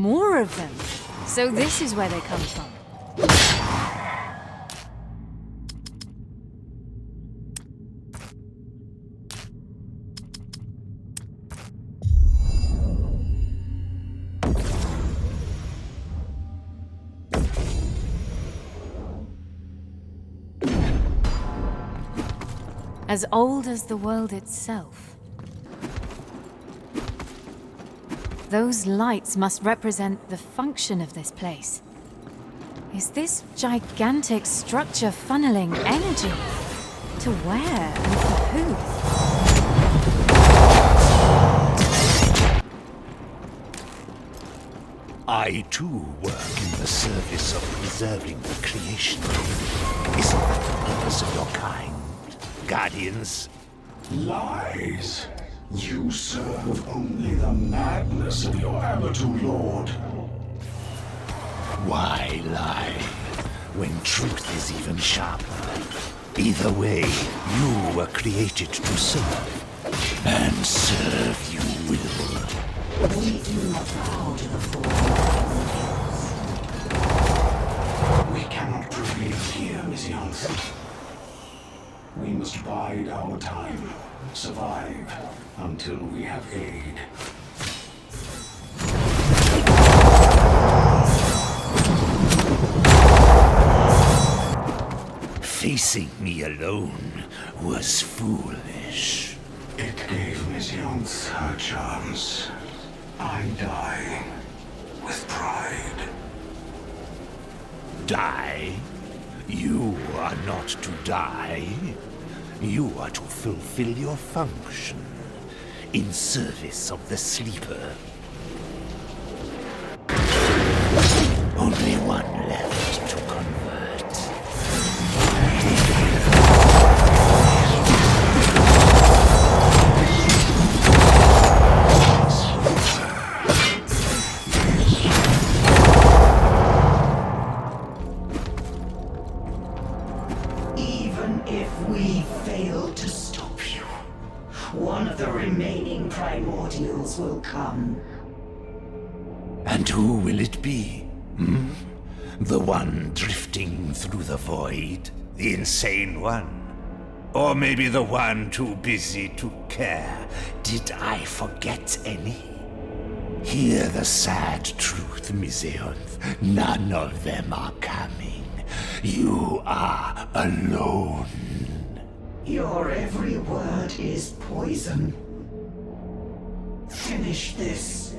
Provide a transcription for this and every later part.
More of them. So this is where they come from. As old as the world itself. Those lights must represent the function of this place. Is this gigantic structure funneling energy? To where and for who? I too work in the service of preserving the creation. Isn't that the purpose of your kind, Guardians? Lies! You serve only the madness of your Amateur Lord. Why lie, when truth is even sharper? Either way, you were created to serve, and serve you will. We do not bow to the fall. We cannot prevail here, Messieurs. We must bide our time, survive, until we have aid. Facing me alone was foolish. It gave Messieurs her chance. I die with pride. Die? You are not to die. You are to fulfill your function in service of the sleeper. Only one left to convert. Even if we fail to stop you, one of the remaining primordials will come. And who will it be? Hmm? The one drifting through the void? The insane one? Or maybe the one too busy to care? Did I forget any? Hear the sad truth, Miseonth. None of them are coming. You are alone. Your every word is poison. Finish this.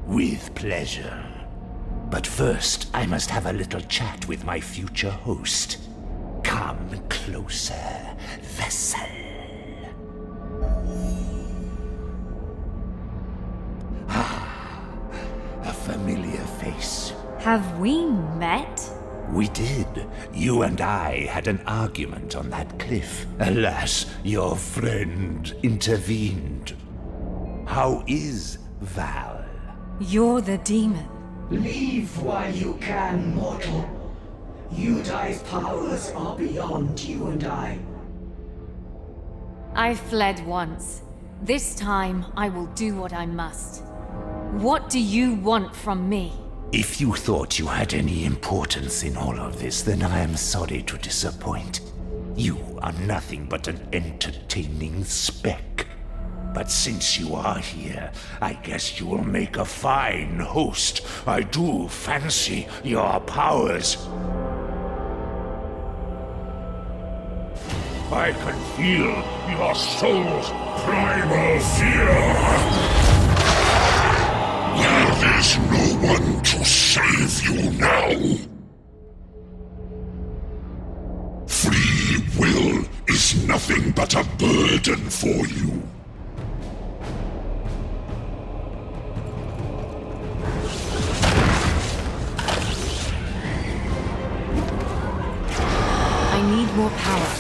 With pleasure. But first, I must have a little chat with my future host. Come closer, vessel. Ah, a familiar face. Have we met? We did. You and I had an argument on that cliff. Alas, your friend intervened. How is Val? You're the demon. Leave while you can, mortal. Yudai's powers are beyond you and I. I fled once. This time, I will do what I must. What do you want from me? If you thought you had any importance in all of this, then I am sorry to disappoint. You are nothing but an entertaining speck. But since you are here, I guess you will make a fine host. I do fancy your powers. I can feel your soul's primal fear. There's no one to save you now. Free will is nothing but a burden for you. I need more power.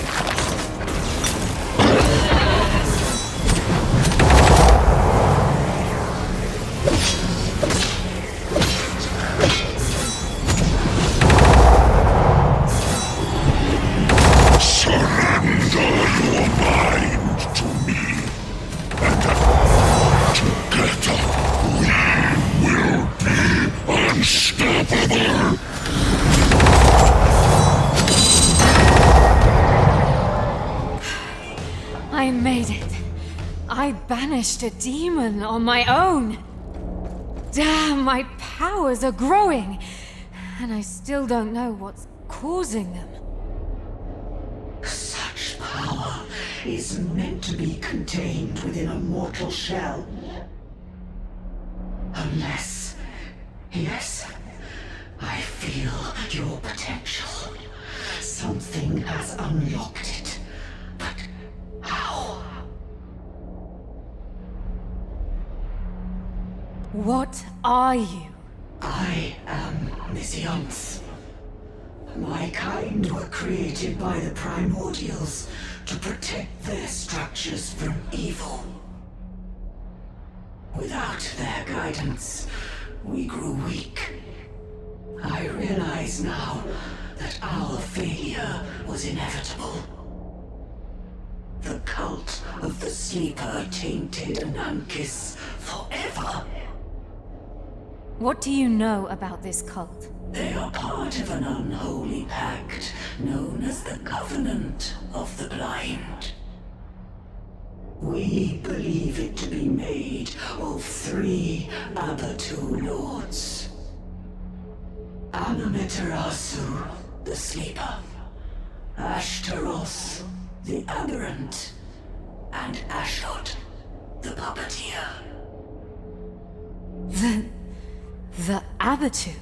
Together, we I made it. I banished a demon on my own. Damn, my powers are growing. And I still don't know what's causing them. Such power is meant to be contained within a mortal shell. Unless... Yes, I feel your potential. Something has unlocked it. But how? What are you? I am Mission's. My kind were created by the primordials to protect their structures from evil. Without their guidance, we grew weak. I realize now that our failure was inevitable. The cult of the Sleeper tainted Anankis forever. What do you know about this cult? They are part of an unholy pact known as the Covenant of the Blind. We believe it to be made of 3 Abatu lords. Amaterasu, the Sleeper, Ashtaroth, the Aberrant, and Ashot, the Puppeteer. The Abatu?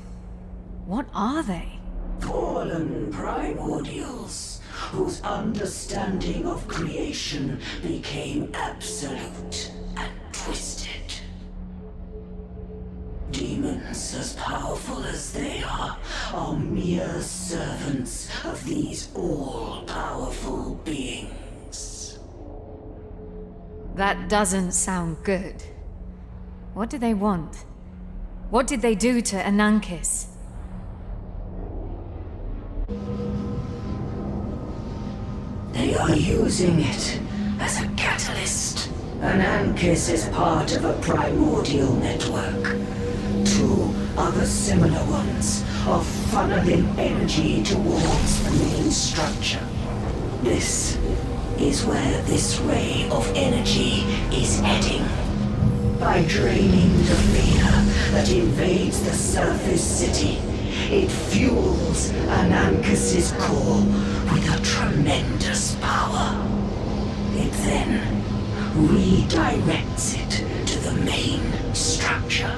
What are they? Fallen primordials, whose understanding of creation became absolute and twisted. Demons as powerful as they are mere servants of these all-powerful beings. That doesn't sound good. What do they want? What did they do to Anankis? They are using it as a catalyst. Anankis is part of a primordial network. 2 other similar ones are funneling energy towards the main structure. This is where this ray of energy is heading. By draining the fear that invades the surface city, it fuels Anankis' core with a tremendous power. It then redirects it to the main structure.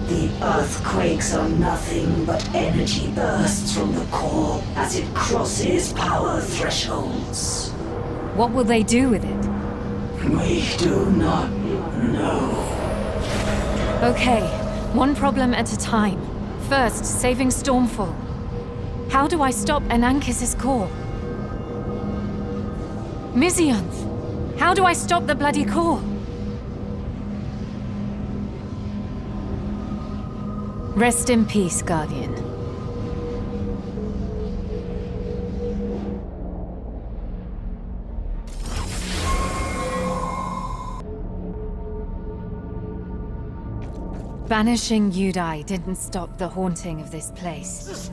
The earthquakes are nothing but energy bursts from the core as it crosses power thresholds. What will they do with it? We do not know. Okay, one problem at a time. First, saving Stormfall. How do I stop Anankis' core? Mizionth, how do I stop the bloody core? Rest in peace, Guardian. Banishing Yudai didn't stop the haunting of this place.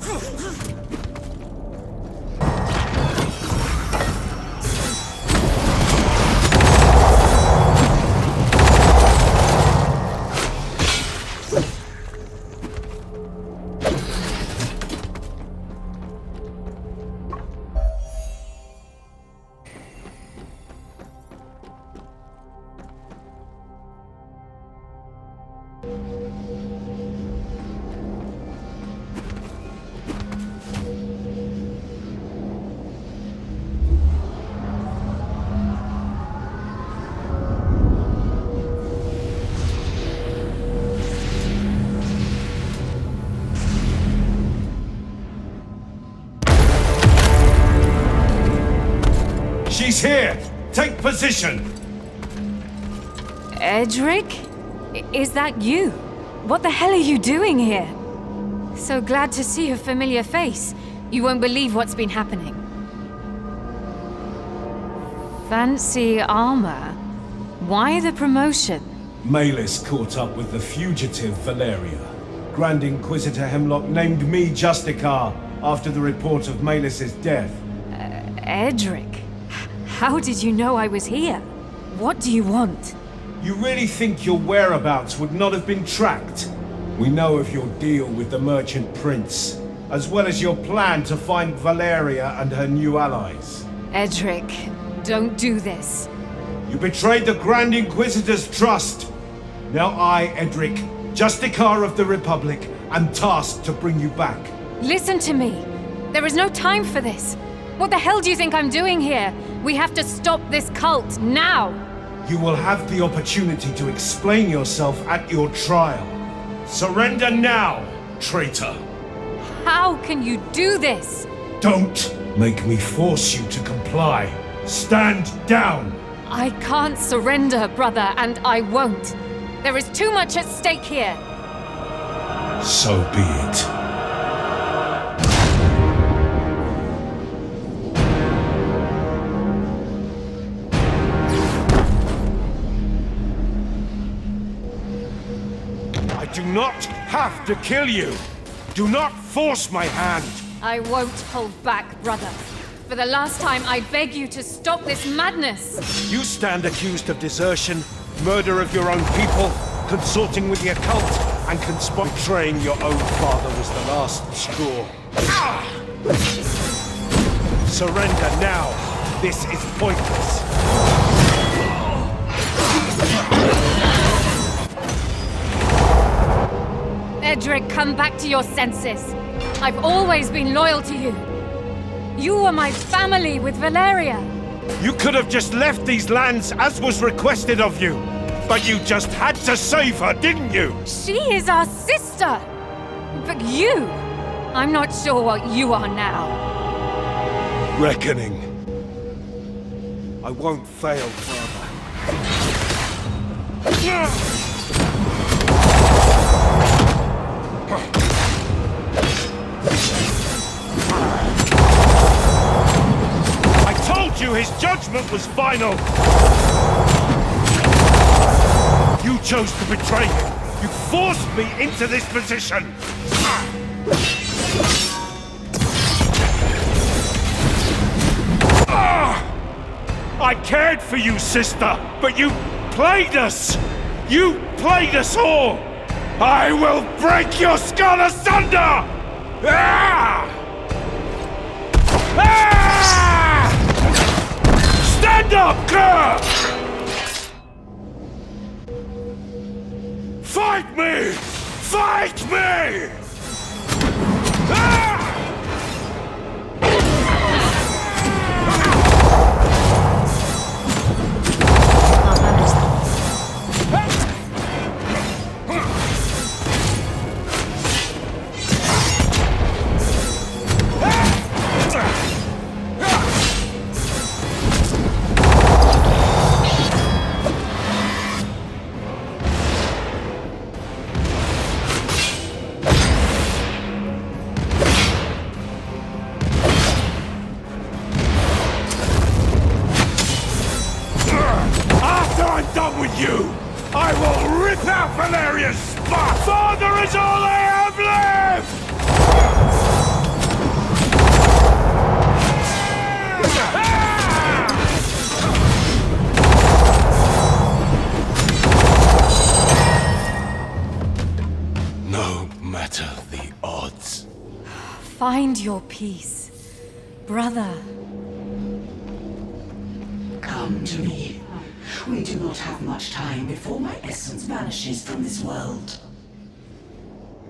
She's here! Take position! Edric? Is that you? What the hell are you doing here? So glad to see a familiar face. You won't believe what's been happening. Fancy armor. Why the promotion? Malus caught up with the fugitive Valeria. Grand Inquisitor Hemlock named me Justicar after the report of Malus's death. Edric? How did you know I was here? What do you want? You really think your whereabouts would not have been tracked? We know of your deal with the Merchant Prince, as well as your plan to find Valeria and her new allies. Edric, don't do this. You betrayed the Grand Inquisitor's trust. Now I, Edric, Justicar of the Republic, am tasked to bring you back. Listen to me. There is no time for this. What the hell do you think I'm doing here? We have to stop this cult, now! You will have the opportunity to explain yourself at your trial. Surrender now, traitor. How can you do this? Don't make me force you to comply. Stand down! I can't surrender, brother, and I won't. There is too much at stake here. So be it. I do not have to kill you. Do not force my hand. I won't hold back, brother. For the last time, I beg you to stop this madness. You stand accused of desertion, murder of your own people, consorting with the occult, and betraying your own father was the last straw. Surrender now. This is pointless. Edric, come back to your senses. I've always been loyal to you. You were my family with Valeria. You could have just left these lands as was requested of you. But you just had to save her, didn't you? She is our sister. But you, I'm not sure what you are now. Reckoning. I won't fail, Father. I told you his judgment was final! You chose to betray him! You forced me into this position! I cared for you, sister, but you played us! You played us all! I will break your skull asunder! Ah! Ah! Stand up, Kerr! Fight me! Fight me! Ah! I will rip out Valeria's spot! Father is all I have left! No matter the odds. Find your peace, brother. Come to me. We do not have much time before my essence vanishes from this world.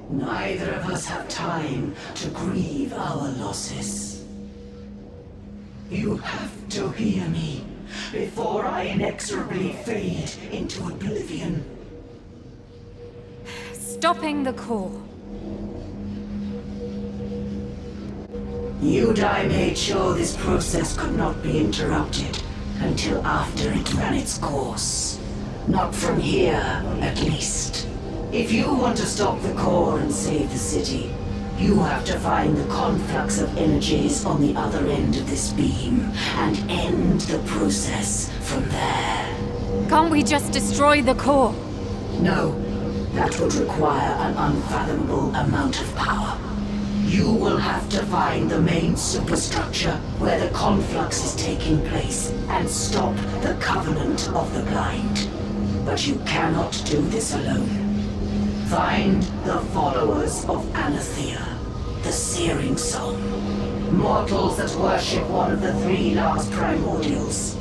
Neither of us have time to grieve our losses. You have to hear me before I inexorably fade into oblivion. Stopping the core. Udai made sure this process could not be interrupted until after it ran its course. Not from here, at least. If you want to stop the core and save the city, you have to find the conflux of energies on the other end of this beam and end the process from there. Can't we just destroy the core? No, that would require an unfathomable amount of power. You will have to find the main superstructure where the conflux is taking place and stop the Covenant of the Blind. But you cannot do this alone. Find the followers of Anathea, the Searing Song. Mortals that worship one of the 3 last primordials.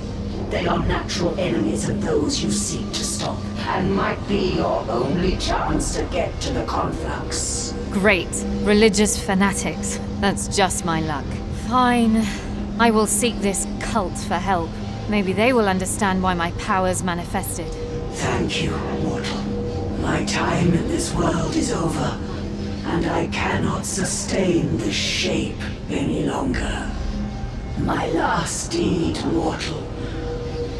They are natural enemies of those you seek to stop, and might be your only chance to get to the conflux. Great. Religious fanatics. That's just my luck. Fine. I will seek this cult for help. Maybe they will understand why my powers manifested. Thank you, mortal. My time in this world is over, and I cannot sustain this shape any longer. My last deed, mortal,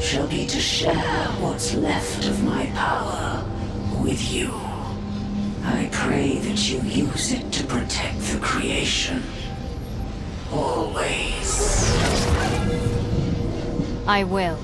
shall be to share what's left of my power with you. I pray that you use it to protect the creation. Always. I will.